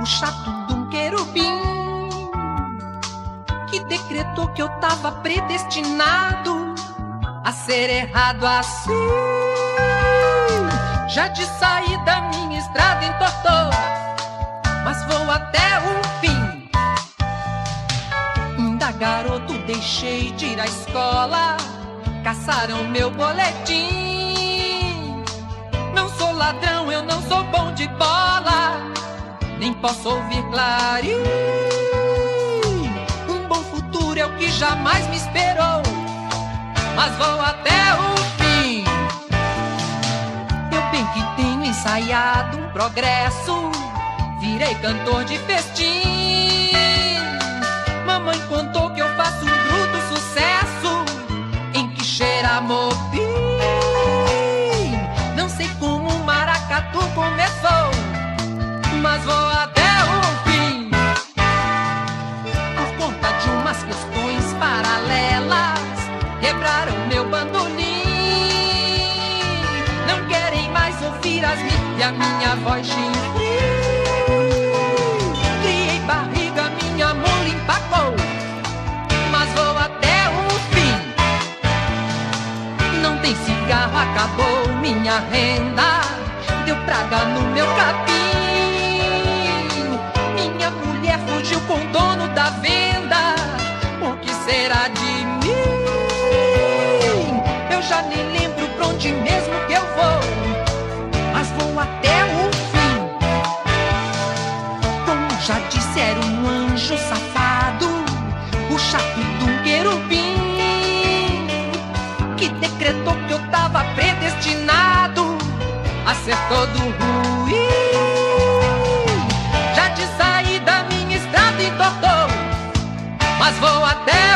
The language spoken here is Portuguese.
chato de um querubim que decretou que eu tava predestinado a ser errado assim. Já de saída minha estrada entortou, mas vou até o fim. Ainda garoto deixei de ir à escola, caçaram meu boletim. Não sou ladrão, eu não sou bom de bola, nem posso ouvir clarim. Um bom futuro é o que jamais me esperou, mas vou até o fim. Eu bem que tenho ensaiado um progresso, virei cantor de festim. Mamãe contou que eu faço um bruto sucesso em que cheira mopim. Não sei como o maracatu começou, mas vou até o fim. Por conta de umas questões paralelas, quebraram meu bandolim. Não querem mais ouvir as e a minha voz chifre. Criei barriga, minha mula empacou, mas vou até o fim. Não tem cigarro, acabou minha renda, deu praga no meu capim. Minha mulher fugiu com o dono da venda, o que será de mim? Eu já nem lembro pra onde mesmo que eu vou, mas vou até o fim. Como já disse, era um anjo safado, o chato de um querubim, que decretou que eu tava predestinado a ser todo ruim. Já de saída minha estrada entortou, mas vou até